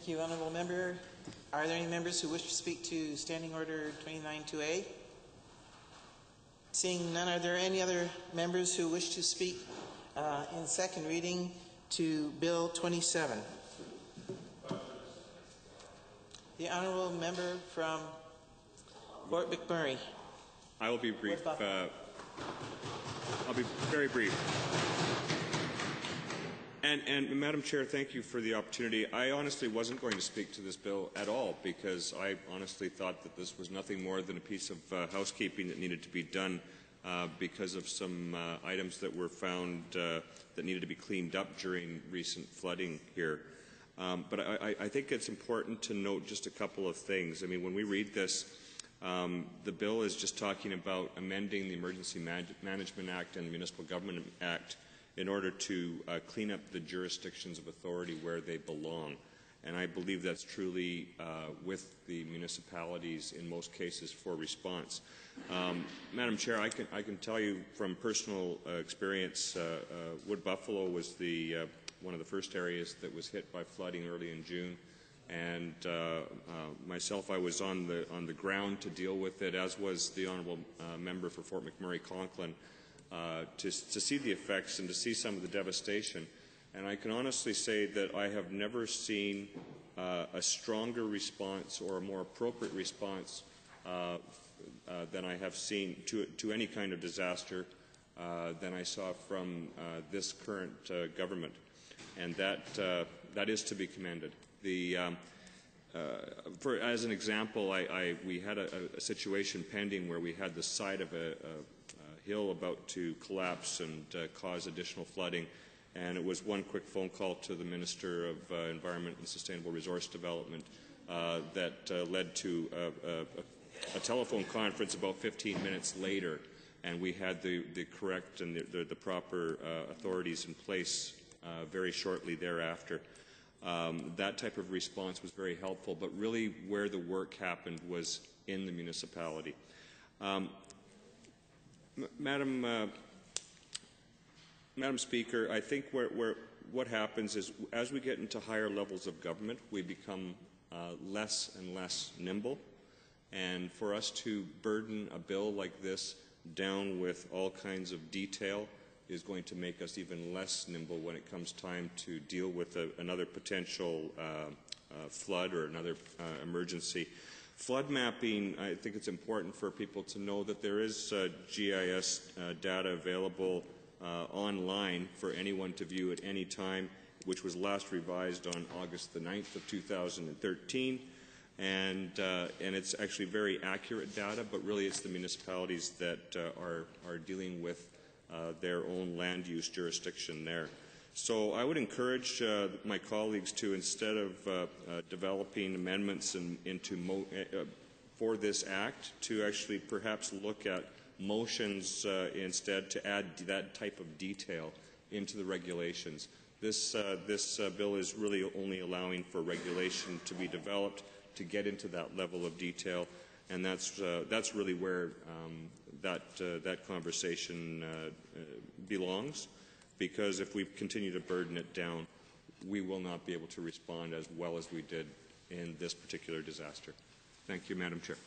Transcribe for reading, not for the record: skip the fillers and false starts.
Thank you, Honourable Member. Are there any members who wish to speak to Standing Order 29-2A? Seeing none, are there any other members who wish to speak in second reading to Bill 27? The Honourable Member from Fort McMurray. I will be brief. I'll be very brief. And Madam Chair, thank you for the opportunity. I honestly wasn't going to speak to this bill at all because I honestly thought that this was nothing more than a piece of housekeeping that needed to be done because of some items that were found that needed to be cleaned up during recent flooding here. But I think it's important to note just a couple of things. I mean, when we read this, the bill is just talking about amending the Emergency Management Act and the Municipal Government Act in order to clean up the jurisdictions of authority where they belong. And I believe that's truly with the municipalities in most cases for response. Madam Chair, I can tell you from personal experience, Wood Buffalo was one of the first areas that was hit by flooding early in June. And myself, I was on the ground to deal with it, as was the Honourable Member for Fort McMurray Conklin, to see the effects and to see some of the devastation. And I can honestly say that I have never seen a stronger response or a more appropriate response than I have seen to any kind of disaster than I saw from this current government. And that is to be commended. As an example, we had a situation pending where we had the side of a hill about to collapse and cause additional flooding, and it was one quick phone call to the Minister of Environment and Sustainable Resource Development that led to a telephone conference about 15 minutes later, and we had the correct and the proper authorities in place very shortly thereafter. That type of response was very helpful, but really where the work happened was in the municipality. Madam Speaker, I think what happens is as we get into higher levels of government, we become less and less nimble. And for us to burden a bill like this down with all kinds of detail is going to make us even less nimble when it comes time to deal with another potential flood or another emergency. Flood mapping, I think it's important for people to know that there is GIS data available online for anyone to view at any time, which was last revised on August the 9th of 2013. And it's actually very accurate data, but really it's the municipalities that are dealing with their own land use jurisdiction there. So I would encourage my colleagues to, instead of developing amendments for this Act, to actually perhaps look at motions instead to add that type of detail into the regulations. This bill is really only allowing for regulation to be developed to get into that level of detail, and that's really where that conversation belongs. Because if we continue to burden it down, we will not be able to respond as well as we did in this particular disaster. Thank you, Madam Chair.